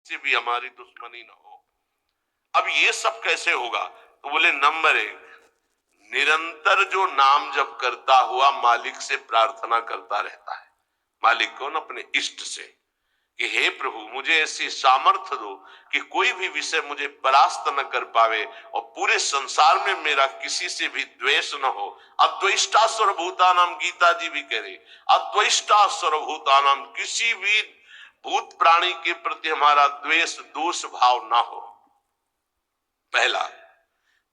से भी हमारी दुश्मनी ना हो। अब ये सब कैसे होगा? तो बोले नंबर एक, निरंतर जो नाम जप करता हुआ मालिक से प्रार्थना करता रहता है। मालिक कौन? अपने इष्ट से, कि हे प्रभु मुझे ऐसी सामर्थ्य दो कि कोई भी विषय मुझे परास्त न कर पावे और पूरे संसार में मेरा किसी से भी द्वेष न हो। अद्वेष्टा सर्वभूतानाम, गीता जी भी कह रही, अद्वेष्टा सर्वभूतानाम, किसी भी भूत प्राणी के प्रति हमारा द्वेष दोष भाव ना हो। पहला,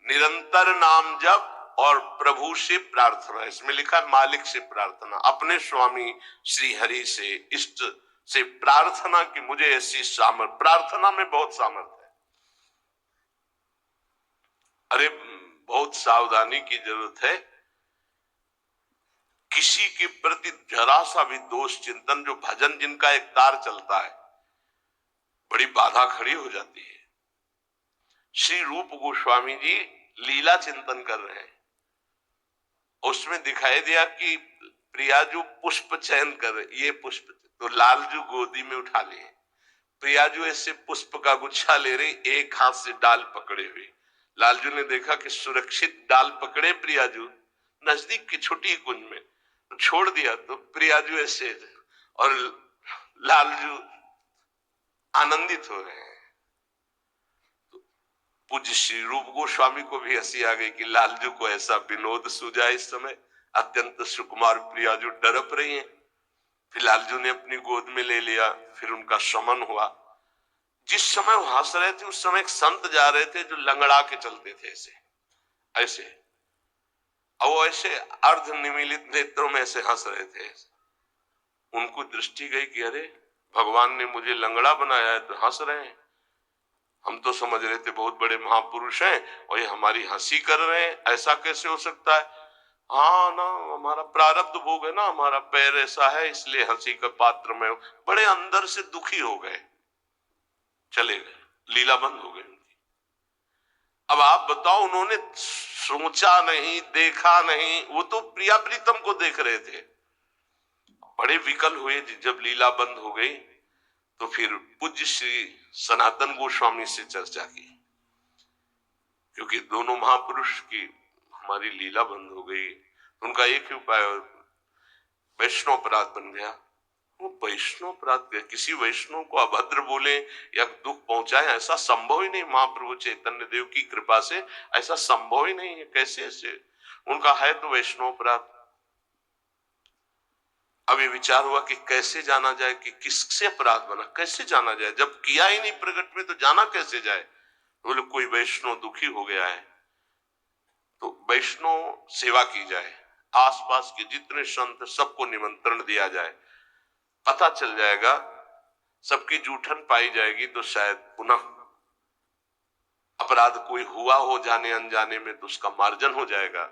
निरंतर नाम जप और प्रभु से प्रार्थना। इसमें लिखा है मालिक से प्रार्थना, अपने स्वामी श्री हरि से, इष्ट से प्रार्थना कि मुझे ऐसी सामर्थ, प्रार्थना में बहुत सामर्थ है। अरे बहुत सावधानी की जरूरत है। किसी के प्रति जरा सा भी दोष चिंतन, जो भजन जिनका एक तार चलता है, बड़ी बाधा खड़ी हो जाती है। श्री रूप गोस्वामी जी लीला चिंतन कर रहे हैं, उसमें दिखाई दिया कि प्रियाजू पुष्प चयन कर रहे, ये पुष्प, तो लालजू गोदी में उठा लिए, प्रियाजू ऐसे पुष्प का गुच्छा ले रही, एक हाथ से डाल पकड़े हुए। लालजू ने देखा कि सुरक्षित डाल पकड़े प्रियाजू नजदीक की छोटी कुंज में, तो छोड़ दिया, तो प्रियाजू ऐसे और लालजू आनंदित हो रहे हैं। पूज्य श्री रूप गोस्वामी को भी हंसी आ गई कि लालजू को ऐसा विनोद सूझा। इस समय अत्यंत सुकुमार प्रियाजू डरप रही हैं। फिर लालजू ने अपनी गोद में ले लिया, फिर उनका शमन हुआ। जिस समय वो हंस रहे थे उस समय एक संत जा रहे थे जो लंगड़ा के चलते थे, ऐसे ऐसे, और वो ऐसे अर्ध निमीलित नेत्रों में ऐसे हंस रहे थे। उनको दृष्टि गई कि अरे भगवान ने मुझे लंगड़ा बनाया है तो हंस रहे हैं, हम तो समझ रहे थे बहुत बड़े महापुरुष हैं और ये हमारी हंसी कर रहे हैं, ऐसा कैसे हो सकता है? हाँ ना, हमारा प्रारब्ध भोग है ना, हमारा पैर ऐसा है इसलिए हंसी का पात्र में। बड़े अंदर से दुखी हो गए, चले गए, लीला बंद हो गई उनकी। अब आप बताओ, उन्होंने सोचा नहीं, देखा नहीं, वो तो प्रिया प्रीतम को देख रहे थे। बड़े विकल हुए जब लीला बंद हो गई, तो फिर पूज्य श्री सनातन गोस्वामी से चर्चा की, क्योंकि दोनों महापुरुष की हमारी लीला बंद हो गई। उनका एक ही उपाय, वैष्णव अपराध बन गया। वो वैष्णव अपराध, किसी वैष्णव को अभद्र बोले या दुख पहुंचाए, ऐसा संभव ही नहीं। महाप्रभु चैतन्य देव की कृपा से ऐसा संभव ही नहीं है। कैसे ऐसे? उनका है तो वैष्णव अपराध। अब ये विचार हुआ कि कैसे जाना जाए कि किससे अपराध बना, कैसे जाना जाए, जब किया ही नहीं प्रकट में तो जाना कैसे जाए? बोले कोई वैष्णव दुखी हो गया है तो वैष्णव सेवा की जाए, आसपास के जितने संत सबको निमंत्रण दिया जाए, पता चल जाएगा, सबकी जूठन पाई जाएगी तो शायद पुनः अपराध कोई हुआ हो जाने अनजाने में तो उसका मार्जन हो जाएगा।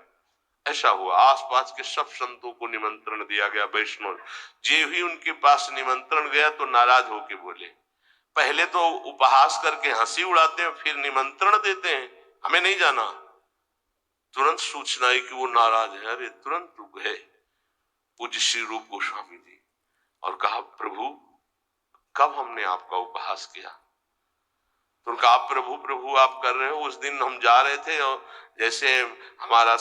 ऐसा हुआ, आसपास के सब संतों को निमंत्रण दिया गया। वैष्णव जे ही उनके पास निमंत्रण गया तो नाराज होके बोले, पहले तो उपहास करके हंसी उड़ाते हैं, फिर निमंत्रण देते हैं, हमें नहीं जाना। तुरंत सूचना है कि वो नाराज है। अरे तुरंत रुक गए पूज्य श्री रूप गोस्वामी जी और कहा, प्रभु कब हमने आपका उपहास किया? तो उनका, आप प्रभु प्रभु आप कर रहे हो, उस दिन हम जा रहे थे और जैसे हमारा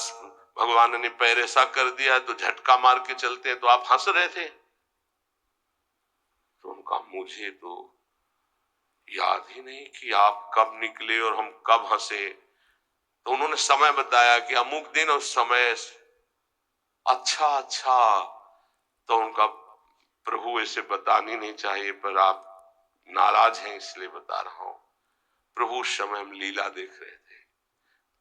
भगवान ने पैर ऐसा कर दिया तो झटका मार के चलते हैं तो आप हंस रहे थे। तो उनका, मुझे तो याद ही नहीं कि आप कब निकले और हम कब हंसे। तो उन्होंने समय बताया कि अमुक दिन और समय। अच्छा अच्छा, तो उनका, प्रभु ऐसे बतानी नहीं चाहिए पर आप नाराज हैं इसलिए बता रहा हूं। प्रभु उस समय हम लीला देख रहे थे,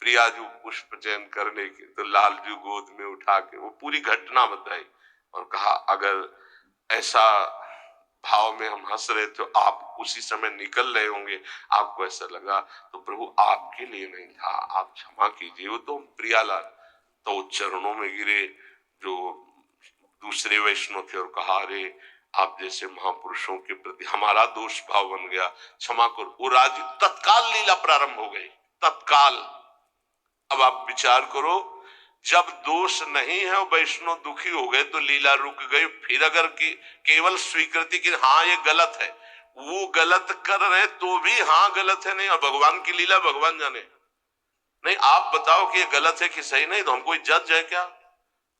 प्रियाजू पुष्प चयन करने की, तो लालजू गोद में उठा के वो पूरी घटना बताई और कहा, अगर ऐसा भाव में हम हंस रहे तो आप उसी समय निकल रहे होंगे, आपको ऐसा लगा तो प्रभु आपके लिए नहीं था, आप क्षमा कीजिए। वो तो प्रियालाल तो चरणों में गिरे जो दूसरे वैष्णव थे और कहा, अरे आप जैसे महापुरुषों के प्रति हमारा दोष भाव बन गया, क्षमा करो। वो राजी, तत्काल लीला प्रारंभ हो गई, तत्काल। अब आप विचार करो, जब दोष नहीं है वैष्णव दुखी हो गए तो लीला रुक गई। फिर अगर केवल स्वीकृति की हाँ ये गलत है, वो गलत कर रहे तो भी हाँ गलत है, नहीं, और भगवान की लीला भगवान जाने। नहीं, आप बताओ कि ये गलत है कि सही, नहीं तो हम कोई जज है क्या?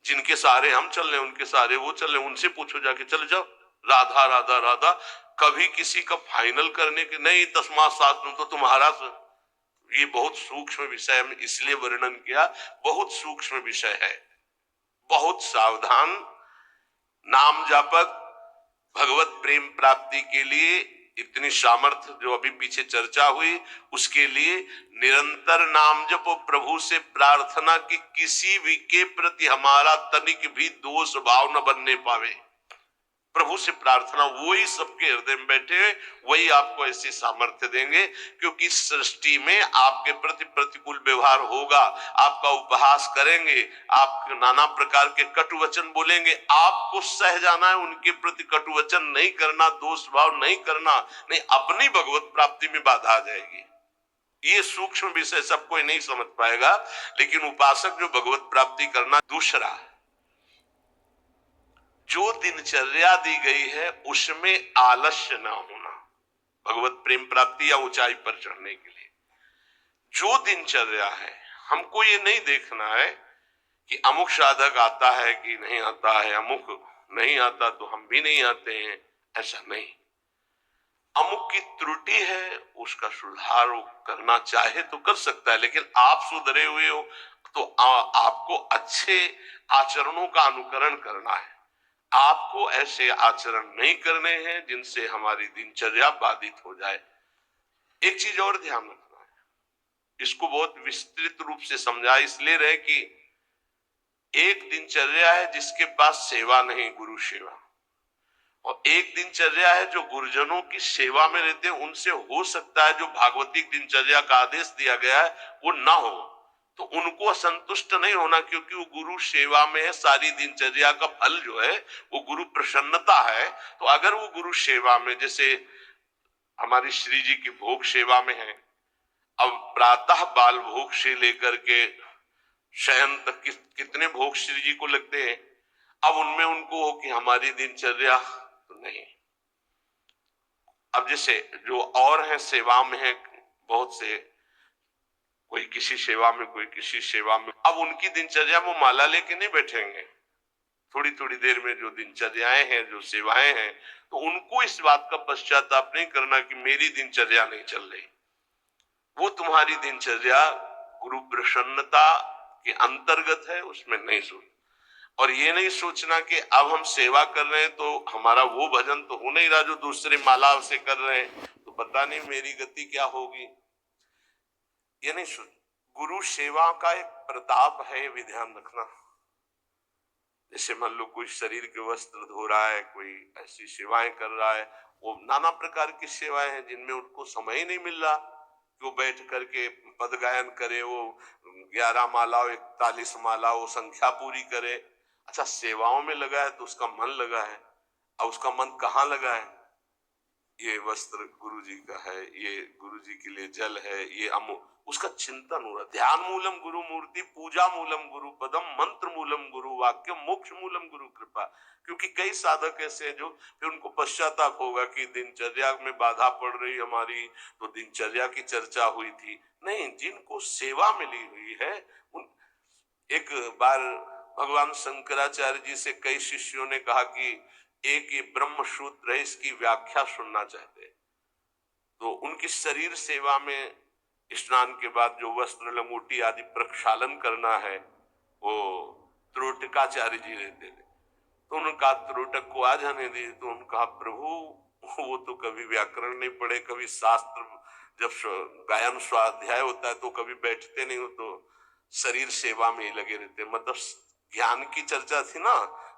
जिनके सहारे हम चल रहे उनके सहारे वो चल रहे, उनसे पूछो जाके, चल जाओ राधा राधा राधा। कभी किसी का फाइनल करने के नहीं, तस्मात् साधु तो तुम्हारा ये बहुत सूक्ष्म विषय में इसलिए वर्णन किया, बहुत सूक्ष्म विषय है, बहुत सावधान। नाम जापक भगवत प्रेम प्राप्ति के लिए इतनी सामर्थ्य जो अभी पीछे चर्चा हुई, उसके लिए निरंतर नाम जप, प्रभु से प्रार्थना कि किसी भी के प्रति हमारा तनिक भी दोष भाव न बनने पावे। प्रभु से प्रार्थना, वही सबके हृदय में बैठे, वही आपको ऐसी सामर्थ्य देंगे। क्योंकि सृष्टि में आपके प्रति प्रतिकूल व्यवहार होगा, आपका उपहास करेंगे, आप नाना प्रकार के कटु वचन बोलेंगे, आपको सह जाना है, उनके प्रति कटु वचन नहीं करना, दोष भाव नहीं करना, नहीं अपनी भगवत प्राप्ति में बाधा आ जाएगी। ये सूक्ष्म विषय सब कोई नहीं समझ पाएगा, लेकिन उपासक जो भगवत प्राप्ति करना। दूसरा, जो दिनचर्या दी गई है उसमें आलस्य ना होना, भगवत प्रेम प्राप्ति या ऊंचाई पर चढ़ने के लिए जो दिनचर्या है, हमको ये नहीं देखना है कि अमुक साधक आता है कि नहीं आता है, अमुक नहीं आता तो हम भी नहीं आते हैं, ऐसा नहीं। अमुक की त्रुटि है, उसका सुधार करना चाहे तो कर सकता है, लेकिन आप सुधरे हुए हो तो आपको अच्छे आचरणों का अनुकरण करना है। आपको ऐसे आचरण नहीं करने हैं जिनसे हमारी दिनचर्या बाधित हो जाए। एक चीज और ध्यान रखना है, इसको बहुत विस्तृत रूप से समझा इसलिए रहे कि एक दिनचर्या है जिसके पास सेवा नहीं, गुरु सेवा, और एक दिनचर्या है जो गुरुजनों की सेवा में रहते हैं, उनसे हो सकता है जो भागवतिक दिनचर्या का आदेश दिया गया है वो ना हो, तो उनको असंतुष्ट नहीं होना, क्योंकि वो गुरु सेवा में है। सारी दिनचर्या का फल जो है वो गुरु प्रसन्नता है। तो अगर वो गुरु सेवा में, जैसे हमारी श्री जी की भोग सेवा में है, अब प्रातः बाल भोग से लेकर के शयन तक कितने भोग श्री जी को लगते हैं, अब उनमें उनको हो कि हमारी दिनचर्या तो नहीं। अब जैसे जो और है सेवा में है, बहुत से, कोई किसी सेवा में कोई किसी सेवा में, अब उनकी दिनचर्या वो माला लेके नहीं बैठेंगे, थोड़ी थोड़ी देर में जो दिनचर्याएं हैं, जो सेवाएं हैं, तो उनको इस बात का पश्चाताप नहीं करना कि मेरी दिनचर्या नहीं चल रही। वो तुम्हारी दिनचर्या गुरु प्रसन्नता के अंतर्गत है, उसमें नहीं सोच, और ये नहीं सोचना कि अब हम सेवा कर रहे हैं तो हमारा वो भजन तो हो नहीं रहा जो दूसरे माला से कर रहे हैं, तो पता नहीं मेरी गति क्या होगी, ये नहीं सोच। गुरु सेवा का एक प्रताप है, ये भी ध्यान रखना। जैसे मान लो कोई शरीर के वस्त्र धो रहा है, कोई ऐसी सेवाएं कर रहा है, वो नाना प्रकार की सेवाएं हैं जिनमें उनको समय ही नहीं मिल रहा कि वो बैठ करके पद गायन करे, वो 11 माला 41 माला वो संख्या पूरी करे। अच्छा, सेवाओं में लगा है तो उसका मन लगा है, अब उसका मन कहाँ लगा है, ये वस्त्र गुरु जी का है, ये गुरु जी के लिए जल है, ये उसका चिंतन हो रहा। ध्यान मूलम गुरु मूर्ति, पूजा मूलम गुरु पदम, मंत्र मूलम गुरु वाक्य, मोक्ष मूलम गुरु कृपा। क्योंकि कई साधक ऐसे हैं जो फिर उनको पश्चाताप होगा कि दिनचर्या में बाधा पड़ रही हमारी, तो दिनचर्या की चर्चा हुई थी नहीं। जिनको सेवा मिली हुई है उन, एक बार भगवान शंकराचार्य जी से कई शिष्यों ने कहा कि एक ये ब्रह्म सूत्र है, इसकी व्याख्या सुनना चाहते, तो उनकी शरीर सेवा में स्नान के बाद जो वस्त्र लंगोटी आदि प्रक्षालन करना है वो त्रोटकाचार्य जी रहते थे, तो उनका त्रोटक को आ जाने दी, तो उनका प्रभु वो तो कभी व्याकरण नहीं पढ़े, कभी शास्त्र जब गायन स्वाध्याय होता है तो कभी बैठते नहीं हो, तो शरीर सेवा में ही लगे रहते। मतलब ज्ञान की चर्चा थी ना,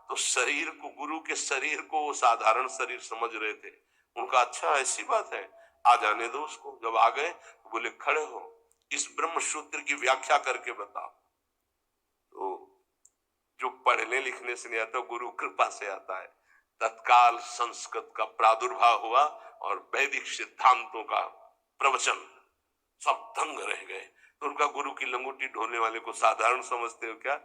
तो शरीर को, गुरु के शरीर को वो साधारण शरीर समझ रहे थे। उनका अच्छा ऐसी बात है, आ जाने दो उसको। जब आ गए तो बोले खड़े हो, इस ब्रह्म सूत्र की व्याख्या करके बताओ। तो जो पढ़ने लिखने से नहीं आता, गुरु कृपा से आता है। तत्काल संस्कृत का प्रादुर्भाव हुआ और वैदिक सिद्धांतों का प्रवचन, सब दंग रह गए। तो उनका गुरु की लंगोटी ढोने वाले को साधारण समझते हो क्या?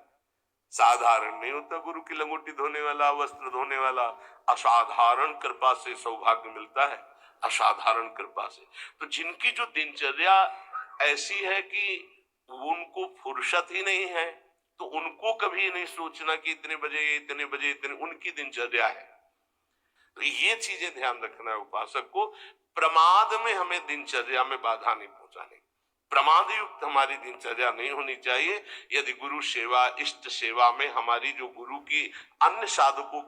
साधारण नहीं होता गुरु की लंगोटी धोने वाला, वस्त्र धोने वाला। असाधारण कृपा से सौभाग्य मिलता है। असाधारण कृपा से। तो जिनकी जो दिनचर्या ऐसी है कि उनको फुर्सत ही नहीं है, तो उनको कभी नहीं सोचना कि इतने बजे इतने बजे इतने, उनकी दिनचर्या है। तो ये चीजें ध्यान रखना है उपासक को। प्रमाद में हमें दिनचर्या में बाधा नहीं पहुंचानी, प्रमाद युक्त हमारी दिनचर्या नहीं होनी चाहिए। यदि गुरु सेवा इष्ट सेवा में हमारी जो गुरु की अन्य साधकों